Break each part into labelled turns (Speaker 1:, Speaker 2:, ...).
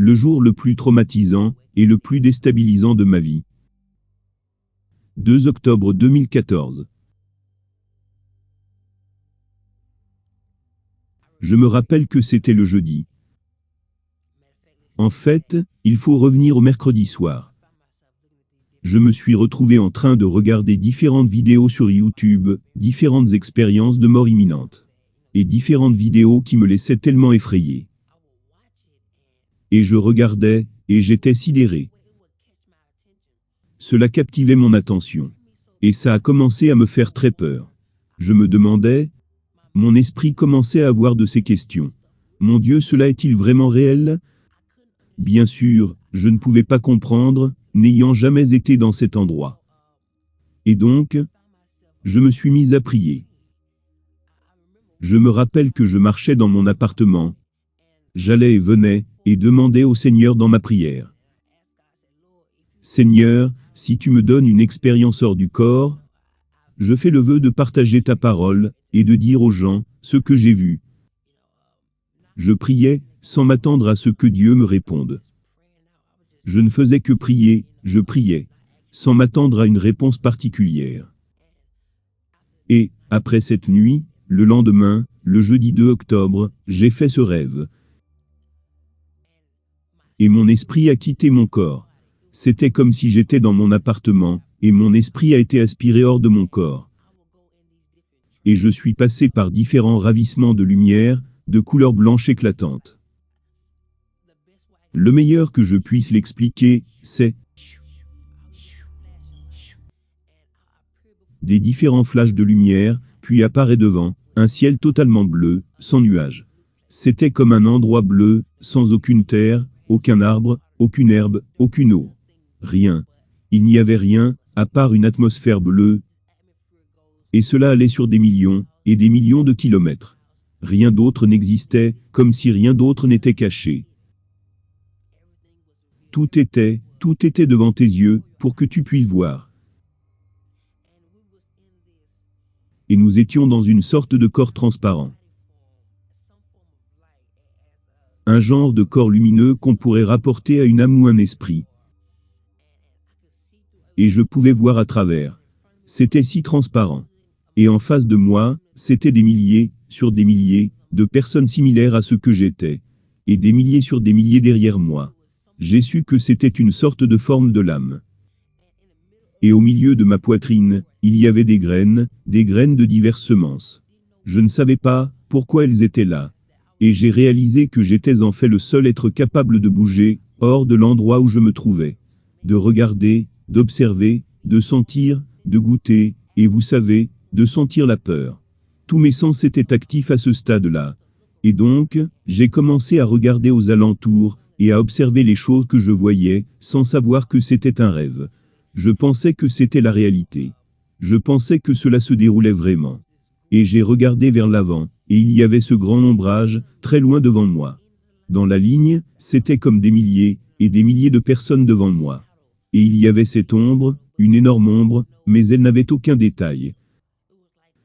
Speaker 1: le jour le plus traumatisant et le plus déstabilisant de ma vie. 2 octobre 2014. Je me rappelle que c'était le jeudi. En fait, il faut revenir au mercredi soir. Je me suis retrouvé en train de regarder différentes vidéos sur YouTube, différentes expériences de mort imminente. Et différentes vidéos qui me laissaient tellement effrayé. Et je regardais, et j'étais sidéré. Cela captivait mon attention. Et ça a commencé à me faire très peur. Je me demandais, mon esprit commençait à avoir de ces questions. Mon Dieu, cela est-il vraiment réel? Bien sûr, je ne pouvais pas comprendre, n'ayant jamais été dans cet endroit. Et donc, je me suis mis à prier. Je me rappelle que je marchais dans mon appartement. J'allais et venais, et demandais au Seigneur dans ma prière. Seigneur, si tu me donnes une expérience hors du corps, je fais le vœu de partager ta parole, et de dire aux gens ce que j'ai vu. Je priais, sans m'attendre à ce que Dieu me réponde. Je ne faisais que prier, je priais, sans m'attendre à une réponse particulière. Et, après cette nuit, le lendemain, le jeudi 2 octobre, j'ai fait ce rêve. Et mon esprit a quitté mon corps. C'était comme si j'étais dans mon appartement, et mon esprit a été aspiré hors de mon corps. Et je suis passé par différents ravissements de lumière, de couleur blanche éclatante. Le meilleur que je puisse l'expliquer, c'est des différents flashs de lumière, puis apparaît devant, un ciel totalement bleu, sans nuages. C'était comme un endroit bleu, sans aucune terre, aucun arbre, aucune herbe, aucune eau. Rien. Il n'y avait rien, à part une atmosphère bleue. Et cela allait sur des millions, et des millions de kilomètres. Rien d'autre n'existait, comme si rien d'autre n'était caché. Tout était devant tes yeux, pour que tu puisses voir. Et nous étions dans une sorte de corps transparent. Un genre de corps lumineux qu'on pourrait rapporter à une âme ou un esprit. Et je pouvais voir à travers. C'était si transparent. Et en face de moi, c'était des milliers, sur des milliers, de personnes similaires à ce que j'étais. Et des milliers sur des milliers derrière moi. J'ai su que c'était une sorte de forme de l'âme. Et au milieu de ma poitrine, il y avait des graines de diverses semences. Je ne savais pas pourquoi elles étaient là. Et j'ai réalisé que j'étais en fait le seul être capable de bouger, hors de l'endroit où je me trouvais. De regarder, d'observer, de sentir, de goûter, et vous savez, de sentir la peur. Tous mes sens étaient actifs à ce stade-là. Et donc, j'ai commencé à regarder aux alentours, et à observer les choses que je voyais, sans savoir que c'était un rêve. Je pensais que c'était la réalité. Je pensais que cela se déroulait vraiment. Et j'ai regardé vers l'avant, et il y avait ce grand ombrage, très loin devant moi. Dans la ligne, c'était comme des milliers, et des milliers de personnes devant moi. Et il y avait cette ombre, une énorme ombre, mais elle n'avait aucun détail.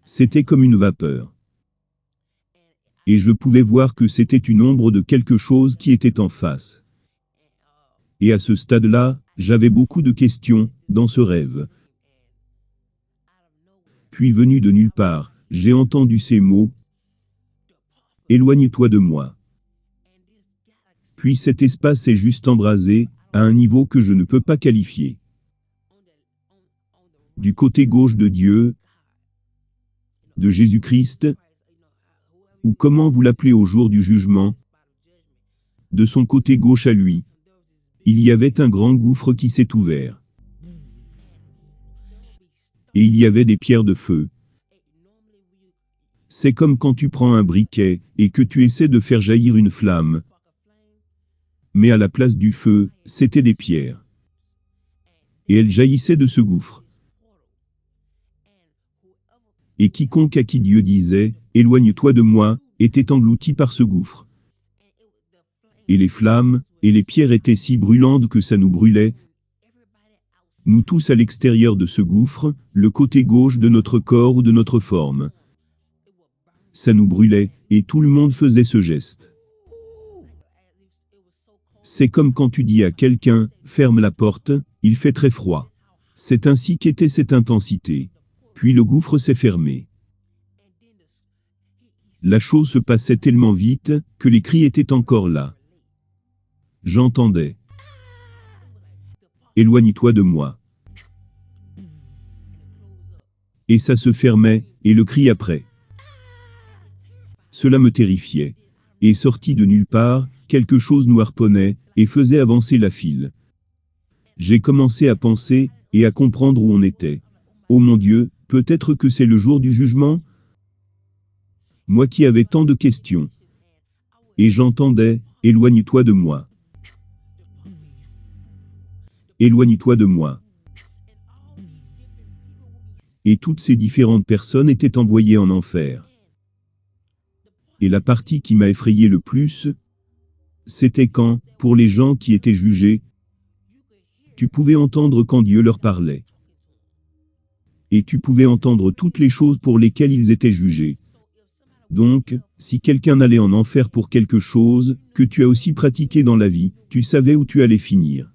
Speaker 1: C'était comme une vapeur. Et je pouvais voir que c'était une ombre de quelque chose qui était en face. Et à ce stade-là, j'avais beaucoup de questions, dans ce rêve. Puis venu de nulle part, j'ai entendu ces mots. Éloigne-toi de moi. Puis cet espace est juste embrasé, à un niveau que je ne peux pas qualifier. Du côté gauche de Dieu, de Jésus-Christ, ou comment vous l'appelez au jour du jugement, de son côté gauche à lui, il y avait un grand gouffre qui s'est ouvert. Et il y avait des pierres de feu. C'est comme quand tu prends un briquet, et que tu essaies de faire jaillir une flamme. Mais à la place du feu, c'était des pierres. Et elles jaillissaient de ce gouffre. Et quiconque à qui Dieu disait, « Éloigne-toi de moi », était englouti par ce gouffre. Et les flammes, et les pierres étaient si brûlantes que ça nous brûlait. Nous tous à l'extérieur de ce gouffre, le côté gauche de notre corps ou de notre forme. Ça nous brûlait, et tout le monde faisait ce geste. C'est comme quand tu dis à quelqu'un, ferme la porte, il fait très froid. C'est ainsi qu'était cette intensité. Puis le gouffre s'est fermé. La chose se passait tellement vite, que les cris étaient encore là. J'entendais. Éloigne-toi de moi. Et ça se fermait, et le cri après. Cela me terrifiait. Et sorti de nulle part, quelque chose nous harponnait, et faisait avancer la file. J'ai commencé à penser, et à comprendre où on était. Oh mon Dieu, peut-être que c'est le jour du jugement? Moi qui avais tant de questions. Et j'entendais, éloigne-toi de moi. Éloigne-toi de moi. Et toutes ces différentes personnes étaient envoyées en enfer. Et la partie qui m'a effrayé le plus, c'était quand, pour les gens qui étaient jugés, tu pouvais entendre quand Dieu leur parlait. Et tu pouvais entendre toutes les choses pour lesquelles ils étaient jugés. Donc, si quelqu'un allait en enfer pour quelque chose que tu as aussi pratiqué dans la vie, tu savais où tu allais finir.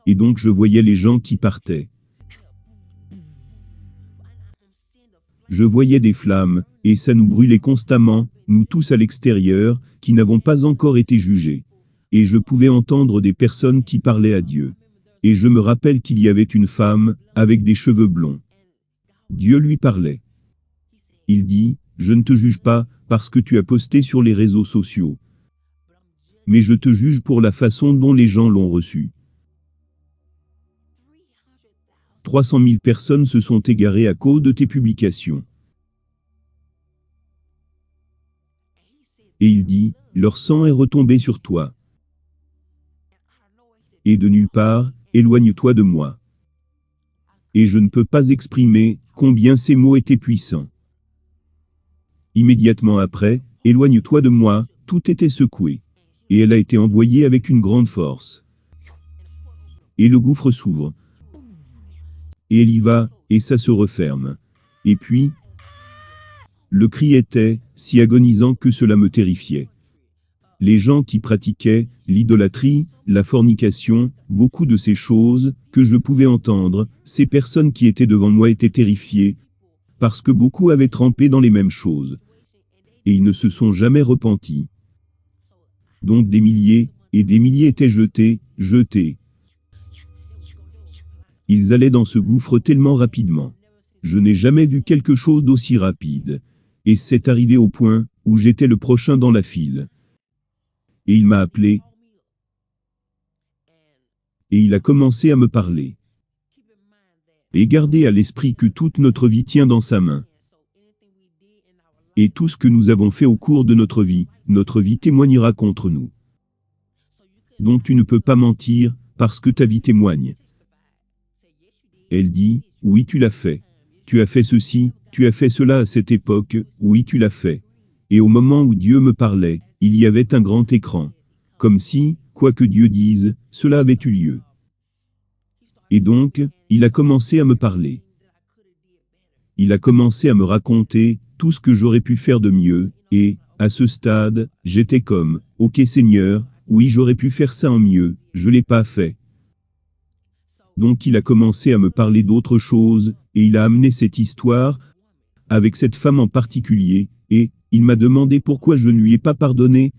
Speaker 1: Et donc je voyais les gens qui partaient. Je voyais des flammes, et ça nous brûlait constamment, nous tous à l'extérieur, qui n'avons pas encore été jugés. Et je pouvais entendre des personnes qui parlaient à Dieu. Et je me rappelle qu'il y avait une femme, avec des cheveux blonds. Dieu lui parlait. Il dit, je ne te juge pas, parce que tu as posté sur les réseaux sociaux. Mais je te juge pour la façon dont les gens l'ont reçu. 300 000 personnes se sont égarées à cause de tes publications. Et il dit, leur sang est retombé sur toi. Et de nulle part, éloigne-toi de moi. Et je ne peux pas exprimer combien ces mots étaient puissants. Immédiatement après, éloigne-toi de moi, tout était secoué. Et elle a été envoyée avec une grande force. Et le gouffre s'ouvre. Et elle y va, et ça se referme. Et puis, le cri était si agonisant que cela me terrifiait. Les gens qui pratiquaient l'idolâtrie, la fornication, beaucoup de ces choses que je pouvais entendre, ces personnes qui étaient devant moi étaient terrifiées, parce que beaucoup avaient trempé dans les mêmes choses. Et ils ne se sont jamais repentis. Donc des milliers, et des milliers étaient jetés. Ils allaient dans ce gouffre tellement rapidement. Je n'ai jamais vu quelque chose d'aussi rapide. Et c'est arrivé au point où j'étais le prochain dans la file. Et il m'a appelé. Et il a commencé à me parler. Et gardez à l'esprit que toute notre vie tient dans sa main. Et tout ce que nous avons fait au cours de notre vie témoignera contre nous. Donc tu ne peux pas mentir, parce que ta vie témoigne. Elle dit, oui tu l'as fait. Tu as fait ceci, tu as fait cela à cette époque, oui tu l'as fait. Et au moment où Dieu me parlait, il y avait un grand écran. Comme si, quoi que Dieu dise, cela avait eu lieu. Et donc, il a commencé à me parler. Il a commencé à me raconter tout ce que j'aurais pu faire de mieux, et, à ce stade, j'étais comme, ok Seigneur, oui j'aurais pu faire ça en mieux, je l'ai pas fait. Donc il a commencé à me parler d'autre chose, et il a amené cette histoire, avec cette femme en particulier, et il m'a demandé pourquoi je ne lui ai pas pardonné,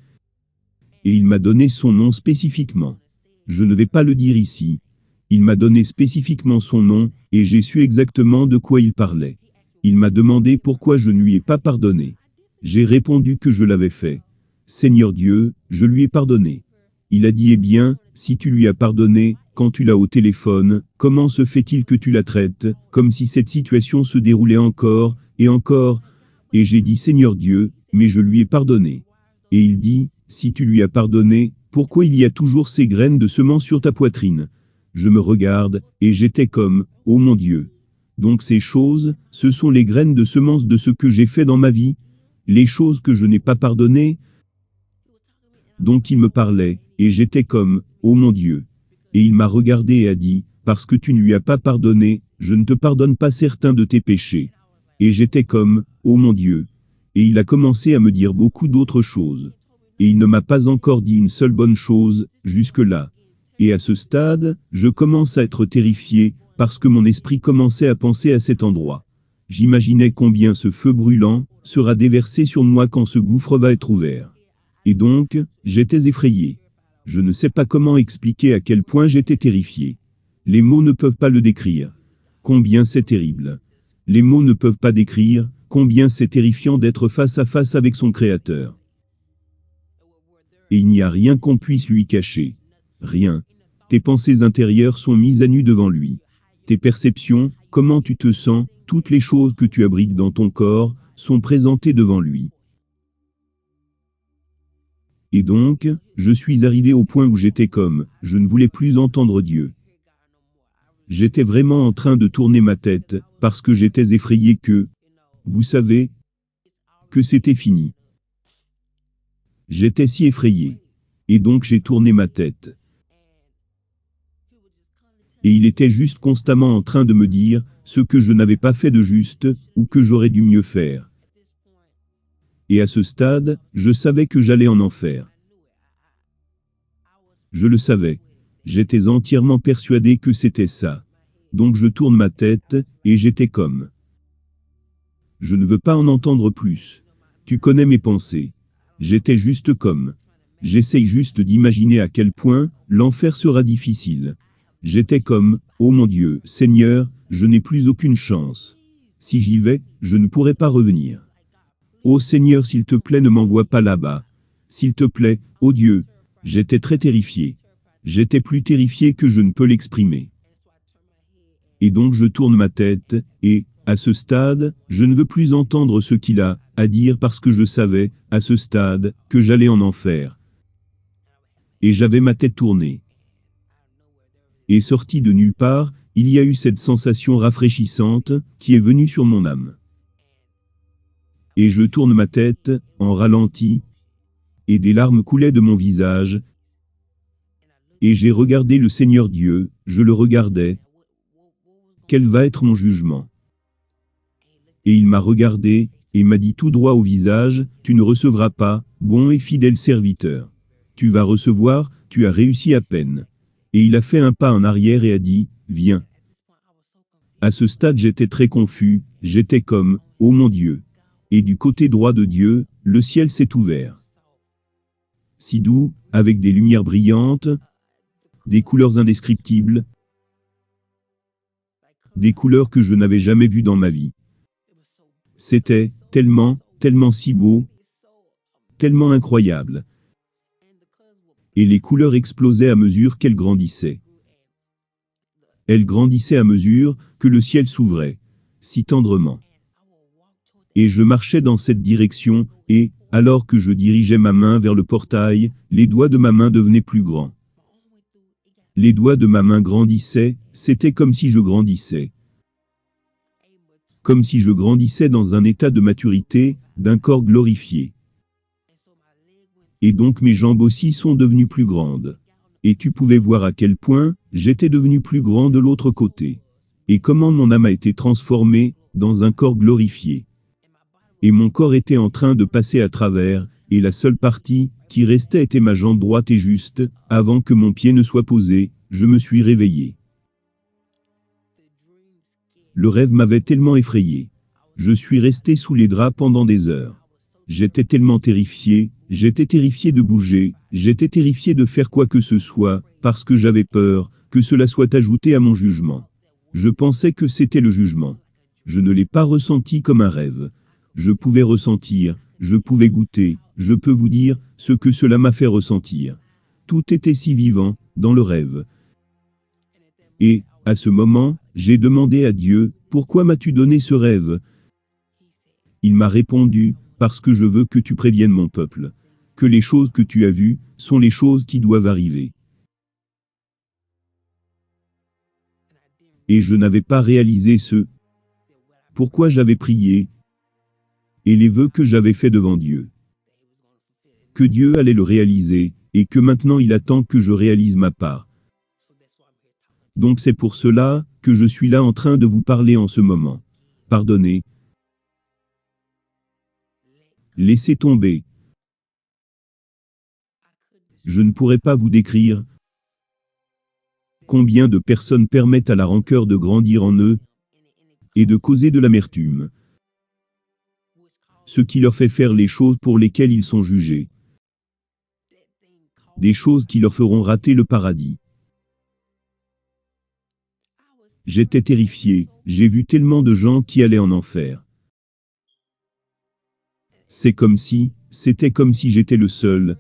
Speaker 1: et il m'a donné son nom spécifiquement. Je ne vais pas le dire ici. Il m'a donné spécifiquement son nom, et j'ai su exactement de quoi il parlait. Il m'a demandé pourquoi je ne lui ai pas pardonné. J'ai répondu que je l'avais fait. Seigneur Dieu, je lui ai pardonné. Il a dit, eh bien, si tu lui as pardonné, quand tu l'as au téléphone, comment se fait-il que tu la traites, comme si cette situation se déroulait encore, et encore? Et j'ai dit, Seigneur Dieu, mais je lui ai pardonné. Et il dit, si tu lui as pardonné, pourquoi il y a toujours ces graines de semences sur ta poitrine? Je me regarde, et j'étais comme, oh mon Dieu. Donc ces choses, ce sont les graines de semences de ce que j'ai fait dans ma vie, les choses que je n'ai pas pardonnées. Donc il me parlait, et j'étais comme, oh mon Dieu. Et il m'a regardé et a dit, parce que tu ne lui as pas pardonné, je ne te pardonne pas certains de tes péchés. Et j'étais comme, oh mon Dieu. Et il a commencé à me dire beaucoup d'autres choses. Et il ne m'a pas encore dit une seule bonne chose, jusque-là. Et à ce stade, je commence à être terrifié, parce que mon esprit commençait à penser à cet endroit. J'imaginais combien ce feu brûlant sera déversé sur moi quand ce gouffre va être ouvert. Et donc, j'étais effrayé. Je ne sais pas comment expliquer à quel point j'étais terrifié. Les mots ne peuvent pas le décrire. Combien c'est terrible. Les mots ne peuvent pas décrire combien c'est terrifiant d'être face à face avec son Créateur. Et il n'y a rien qu'on puisse lui cacher. Rien. Tes pensées intérieures sont mises à nu devant lui. Tes perceptions, comment tu te sens, toutes les choses que tu abrites dans ton corps, sont présentées devant lui. Et donc, je suis arrivé au point où j'étais comme, je ne voulais plus entendre Dieu. J'étais vraiment en train de tourner ma tête, parce que j'étais effrayé que, vous savez, que c'était fini. J'étais si effrayé. Et donc j'ai tourné ma tête. Et il était juste constamment en train de me dire ce que je n'avais pas fait de juste, ou que j'aurais dû mieux faire. Et à ce stade, je savais que j'allais en enfer. Je le savais. J'étais entièrement persuadé que c'était ça. Donc je tourne ma tête, et j'étais comme. Je ne veux pas en entendre plus. Tu connais mes pensées. J'étais juste comme. J'essaye juste d'imaginer à quel point l'enfer sera difficile. J'étais comme, oh mon Dieu, Seigneur, je n'ai plus aucune chance. Si j'y vais, je ne pourrai pas revenir. Oh Seigneur, s'il te plaît, ne m'envoie pas là-bas. S'il te plaît, oh Dieu. J'étais très terrifié. J'étais plus terrifié que je ne peux l'exprimer. Et donc je tourne ma tête, et, à ce stade, je ne veux plus entendre ce qu'il a à dire parce que je savais, à ce stade, que j'allais en enfer. Et j'avais ma tête tournée. Et sorti de nulle part, il y a eu cette sensation rafraîchissante qui est venue sur mon âme. Et je tourne ma tête, en ralenti, et des larmes coulaient de mon visage. Et j'ai regardé le Seigneur Dieu, je le regardais. Quel va être mon jugement? Et il m'a regardé, et m'a dit tout droit au visage, tu ne recevras pas, bon et fidèle serviteur. Tu vas recevoir, tu as réussi à peine. Et il a fait un pas en arrière et a dit, viens. À ce stade j'étais très confus, j'étais comme, oh mon Dieu. Et du côté droit de Dieu, le ciel s'est ouvert. Si doux, avec des lumières brillantes, des couleurs indescriptibles, des couleurs que je n'avais jamais vues dans ma vie. C'était tellement, tellement si beau, tellement incroyable. Et les couleurs explosaient à mesure qu'elles grandissaient. Elles grandissaient à mesure que le ciel s'ouvrait, si tendrement. Et je marchais dans cette direction, et, alors que je dirigeais ma main vers le portail, les doigts de ma main devenaient plus grands. Les doigts de ma main grandissaient, c'était comme si je grandissais. Comme si je grandissais dans un état de maturité, d'un corps glorifié. Et donc mes jambes aussi sont devenues plus grandes. Et tu pouvais voir à quel point j'étais devenu plus grand de l'autre côté. Et comment mon âme a été transformée dans un corps glorifié. Et mon corps était en train de passer à travers, et la seule partie qui restait était ma jambe droite et juste, avant que mon pied ne soit posé, je me suis réveillé. Le rêve m'avait tellement effrayé. Je suis resté sous les draps pendant des heures. J'étais tellement terrifié, j'étais terrifié de bouger, j'étais terrifié de faire quoi que ce soit, parce que j'avais peur que cela soit ajouté à mon jugement. Je pensais que c'était le jugement. Je ne l'ai pas ressenti comme un rêve. Je pouvais ressentir, je pouvais goûter, je peux vous dire ce que cela m'a fait ressentir. Tout était si vivant, dans le rêve. Et, à ce moment, j'ai demandé à Dieu, pourquoi m'as-tu donné ce rêve? Il m'a répondu, parce que je veux que tu préviennes mon peuple. Que les choses que tu as vues, sont les choses qui doivent arriver. Et je n'avais pas réalisé ce pourquoi j'avais prié, et les vœux que j'avais faits devant Dieu. Que Dieu allait le réaliser, et que maintenant il attend que je réalise ma part. Donc c'est pour cela que je suis là en train de vous parler en ce moment. Pardonnez. Laissez tomber. Je ne pourrais pas vous décrire combien de personnes permettent à la rancœur de grandir en eux et de causer de l'amertume, ce qui leur fait faire les choses pour lesquelles ils sont jugés, des choses qui leur feront rater le paradis. J'étais terrifié, j'ai vu tellement de gens qui allaient en enfer. C'était comme si j'étais le seul,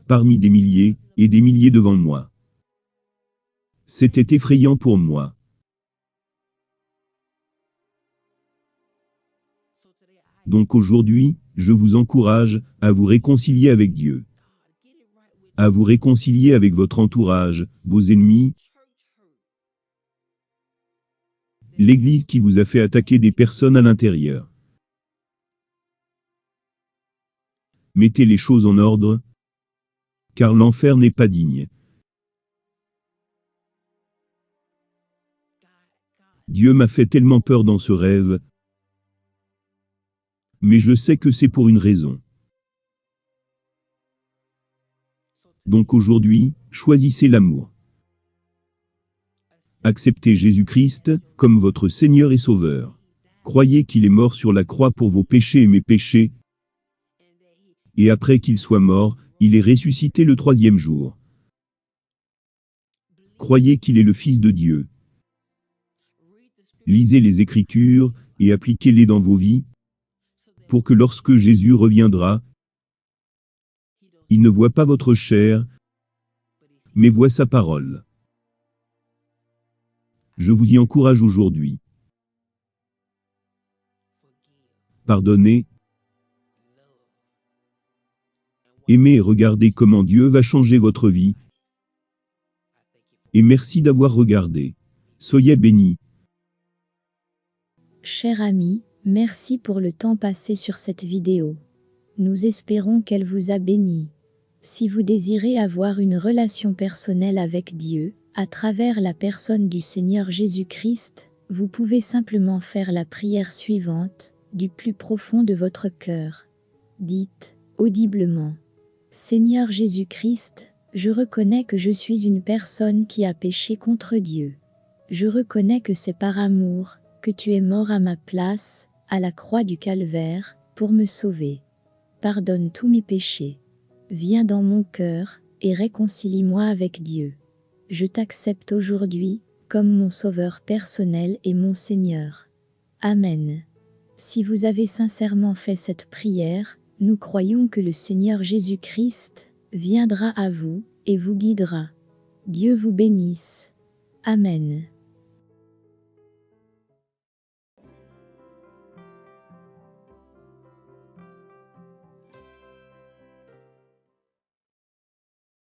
Speaker 1: parmi des milliers et des milliers devant moi. C'était effrayant pour moi. Donc aujourd'hui, je vous encourage à vous réconcilier avec Dieu, à vous réconcilier avec votre entourage, vos ennemis, l'Église qui vous a fait attaquer des personnes à l'intérieur. Mettez les choses en ordre, car l'enfer n'est pas digne. Dieu m'a fait tellement peur dans ce rêve, mais je sais que c'est pour une raison. Donc aujourd'hui, choisissez l'amour. Acceptez Jésus-Christ comme votre Seigneur et Sauveur. Croyez qu'il est mort sur la croix pour vos péchés et mes péchés, et après qu'il soit mort, il est ressuscité le 3e jour. Croyez qu'il est le Fils de Dieu. Lisez les Écritures et appliquez-les dans vos vies, pour que lorsque Jésus reviendra, il ne voit pas votre chair, mais voit sa parole. Je vous y encourage aujourd'hui. Pardonnez, aimez et regardez comment Dieu va changer votre vie. Et merci d'avoir regardé. Soyez bénis.
Speaker 2: Cher ami, merci pour le temps passé sur cette vidéo. Nous espérons qu'elle vous a béni. Si vous désirez avoir une relation personnelle avec Dieu, à travers la personne du Seigneur Jésus-Christ, vous pouvez simplement faire la prière suivante, du plus profond de votre cœur. Dites, audiblement, Seigneur Jésus-Christ, je reconnais que je suis une personne qui a péché contre Dieu. Je reconnais que c'est par amour que tu es mort à ma place, à la croix du Calvaire, pour me sauver. Pardonne tous mes péchés. Viens dans mon cœur et réconcilie-moi avec Dieu. Je t'accepte aujourd'hui comme mon sauveur personnel et mon Seigneur. Amen. Si vous avez sincèrement fait cette prière, nous croyons que le Seigneur Jésus-Christ viendra à vous et vous guidera. Dieu vous bénisse. Amen.